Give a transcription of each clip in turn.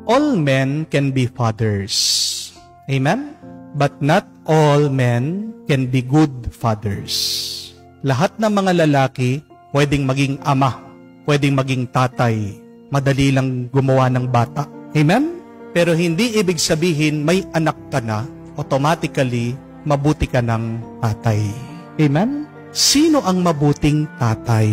All men can be fathers. Amen? But not all men can be good fathers. Lahat ng mga lalaki pwedeng maging ama, pwedeng maging tatay. Madali lang gumawa ng bata. Amen? Pero hindi ibig sabihin may anak ka na, automatically mabuti ka ng tatay. Amen? Sino ang mabuting tatay?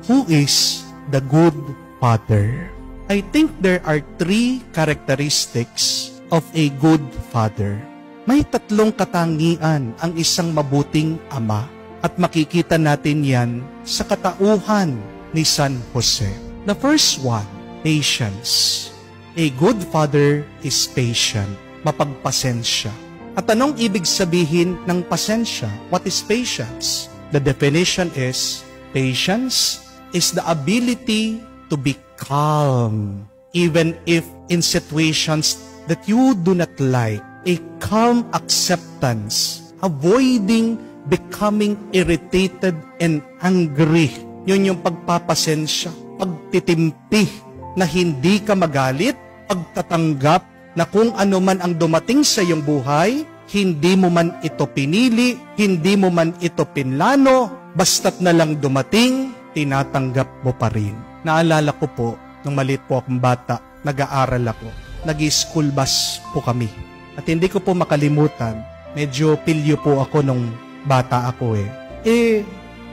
Who is the good father? I think there are 3 characteristics of a good father. May 3 katangian ang isang mabuting ama at makikita natin yan sa katauhan ni San Jose. The first one, patience. A good father is patient, mapagpasensya. At anong ibig sabihin ng pasensya? What is patience? The definition is, patience is the ability to be calm, even if in situations that you do not like, a calm acceptance, avoiding becoming irritated and angry. Yun yung pagpapasensya, pagtitimpi na hindi ka magalit, pagtatanggap na kung ano man ang dumating sa iyong buhay, hindi mo man ito pinili, hindi mo man ito pinlano, basta't na lang dumating, tinatanggap mo pa rin. Naalala ko po, nung maliit po akong bata, nag-aaral ako. Nag-school bus po kami. At hindi ko po makalimutan, medyo pilyo po ako nung bata ako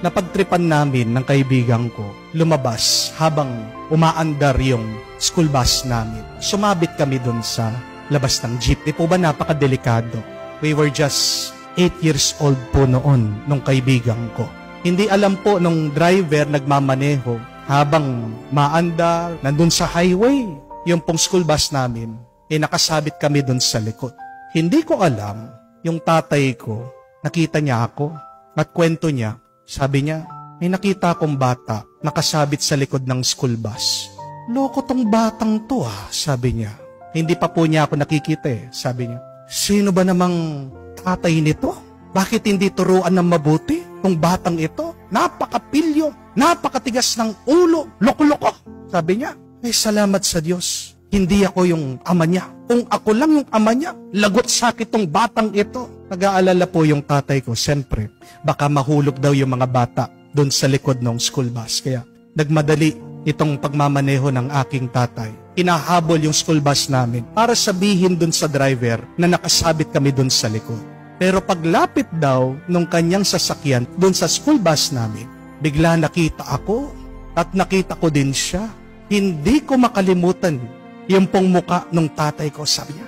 napagtripan namin ng kaibigan ko, lumabas habang umaandar yung school bus namin. Sumabit kami dun sa labas ng jeep. Di po ba napakadelikado? We were just 8 years old po noon, nung kaibigan ko. Hindi alam po nung driver nagmamaneho, habang maandar, nandun sa highway, yung pong school bus namin, nakasabit kami dun sa likod. Hindi ko alam, yung tatay ko, nakita niya ako, at kwento niya, sabi niya, may nakita akong bata, nakasabit sa likod ng school bus. Loko tong batang to sabi niya. Hindi pa po niya ako nakikita sabi niya. Sino ba namang tatay nito? Bakit hindi turuan ng mabuti tong batang ito? Napakapilyo, napakatigas ng ulo, loko-loko. Sabi niya, salamat sa Diyos. Hindi ako yung ama niya. Kung ako lang yung ama niya, lagot sakit tong batang ito. Nag-aalala po yung tatay ko, siyempre, baka mahulog daw yung mga bata doon sa likod ng school bus. Kaya nagmadali itong pagmamaneho ng aking tatay. Inahabol yung school bus namin para sabihin doon sa driver na nakasabit kami doon sa likod. Pero paglapit daw nung kanyang sasakyan doon sa school bus namin, bigla nakita ako at nakita ko din siya. Hindi ko makalimutan yung pong muka nung tatay ko. Sabi niya,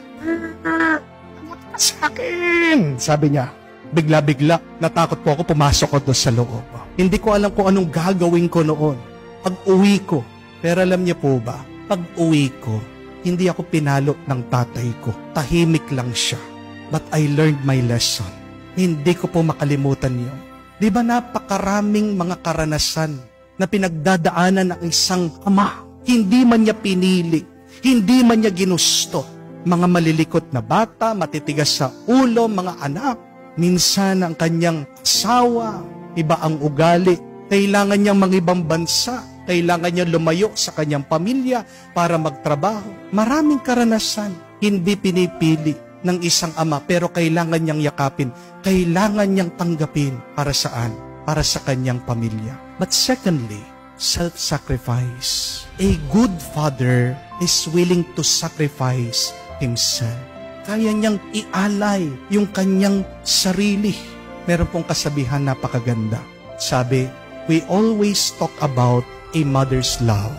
"Amot ka sa akin!" Sabi niya. Bigla-bigla, natakot po ako, pumasok ko doon sa loob. Hindi ko alam kung anong gagawin ko noon. Pag-uwi ko, pero alam niyo po ba, pag-uwi ko, hindi ako pinalo ng tatay ko. Tahimik lang siya. But I learned my lesson. Hindi ko po makalimutan yun. Di ba napakaraming mga karanasan na pinagdadaanan ng isang ama? Hindi man niya pinili, hindi man niya ginusto. Mga malilikot na bata, matitigas sa ulo, mga anak. Minsan ang kanyang asawa, iba ang ugali. Kailangan niyang mangibang bansa. Kailangan niya lumayo sa kanyang pamilya para magtrabaho. Maraming karanasan, hindi pinipili ng isang ama, pero kailangan niyang yakapin, kailangan niyang tanggapin. Para saan? Para sa kanyang pamilya. But secondly, self-sacrifice. A good father is willing to sacrifice himself. Kaya niyang ialay yung kanyang sarili. Meron pong kasabihan napakaganda. Sabi, we always talk about a mother's love,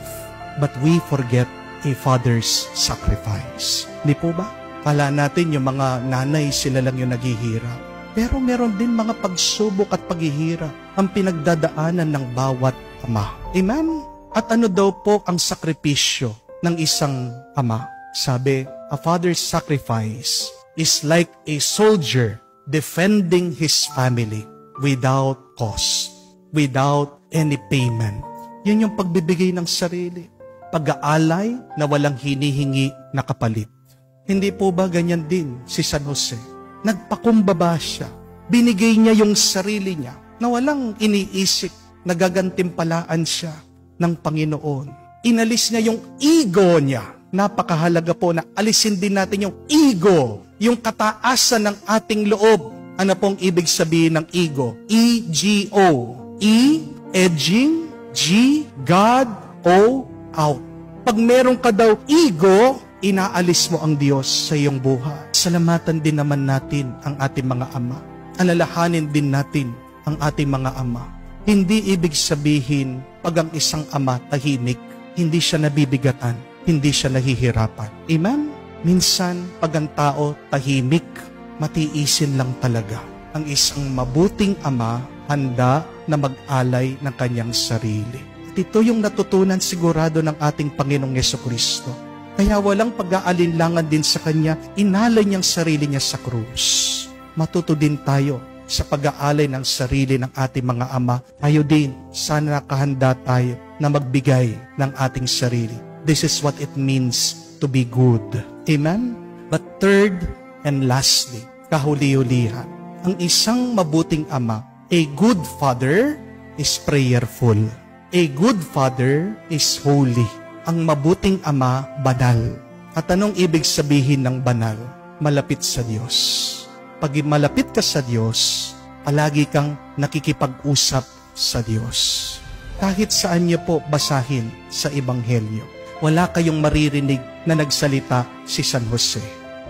but we forget a father's sacrifice. Di po ba? Kala natin yung mga nanay, sila lang yung naghihirap. Pero meron din mga pagsubok at paghihirap ang pinagdadaanan ng bawat ama. Amen? At ano daw po ang sakripisyo ng isang ama? Sabi, a father's sacrifice is like a soldier defending his family without cost, without any payment. Yun yung pagbibigay ng sarili. Pag-aalay na walang hinihingi na kapalit. Hindi po ba ganyan din si San Jose? Nagpakumbaba siya. Binigay niya yung sarili niya na walang iniisip. Nagagantimpalaan siya ng Panginoon. Inalis niya yung ego niya napakahalaga po na alisin din natin yung ego, yung kataasan ng ating loob. Ano pong ibig sabihin ng ego? E-G-O. E, edging, G, God, O, out. Pag meron ka daw ego, inaalis mo ang Diyos sa iyong buhay. Salamatan din naman natin ang ating mga ama. Alalahanin din natin ang ating mga ama. Hindi ibig sabihin pag ang isang ama tahimik, hindi siya nabibigatan, hindi siya nahihirapan. Amen? Minsan, pag ang tao tahimik, matiisin lang talaga. Ang isang mabuting ama, handa na mag-alay ng kanyang sarili. At ito yung natutunan sigurado ng ating Panginoong Jesucristo. Kaya walang pag-aalinlangan din sa Kanya, inalay niyang sarili niya sa krus. Matuto din tayo sa pag-aalay ng sarili ng ating mga ama. Tayo din, sana nakahanda tayo na magbigay ng ating sarili. This is what it means to be good. Amen? But third and lastly, kahuli-hulihan, ang isang mabuting ama, a good father is prayerful. A good father is holy. Ang mabuting ama, banal. At anong ibig sabihin ng banal? Malapit sa Diyos. Pag malapit ka sa Diyos, palagi kang nakikipag-usap sa Diyos. Kahit saan niyo po basahin sa Ebanghelyo, wala kayong maririnig na nagsalita si San Jose.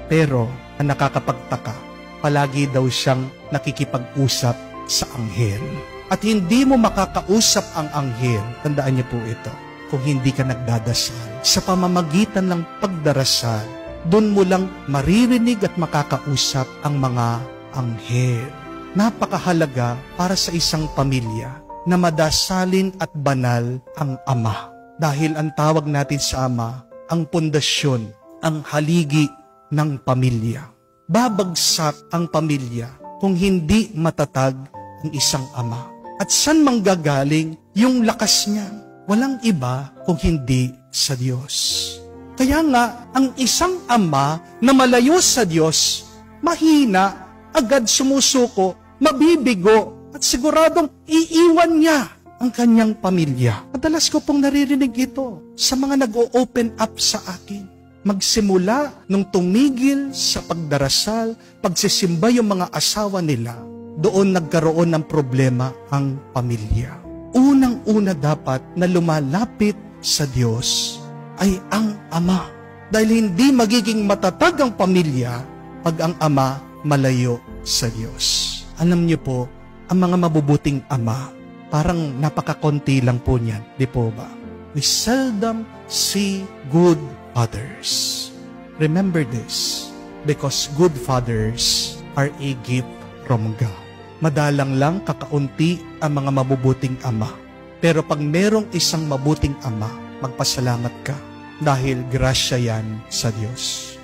Pero, ang nakakapagtaka, palagi daw siyang nakikipag-usap sa anghel. At hindi mo makakausap ang anghel, tandaan niyo po ito, kung hindi ka nagdadasal. Sa pamamagitan ng pagdarasal, doon mo lang maririnig at makakausap ang mga anghel. Napakahalaga para sa isang pamilya na madasalin at banal ang ama. Dahil ang tawag natin sa ama, ang pundasyon, ang haligi ng pamilya. Babagsak ang pamilya kung hindi matatag ang isang ama. At saan manggagaling yung lakas niya? Walang iba kung hindi sa Diyos. Kaya nga, ang isang ama na malayo sa Diyos, mahina, agad sumusuko, mabibigo, at siguradong iiwan niya ang kanyang pamilya. Madalas ko pong naririnig ito sa mga nag-o-open up sa akin. Magsimula nung tumigil sa pagdarasal, pagsisimba yung mga asawa nila, doon nagkaroon ng problema ang pamilya. Unang-una dapat na lumalapit sa Diyos ay ang ama. Dahil hindi magiging matatag ang pamilya pag ang ama malayo sa Diyos. Alam niyo po, ang mga mabubuting ama, parang napakakonti lang po niyan, di po ba? We seldom see good fathers. Remember this, because good fathers are a gift from God. Madalang lang kakaunti ang mga mabubuting ama. Pero pag merong isang mabuting ama, magpasalamat ka dahil grasya yan sa Diyos.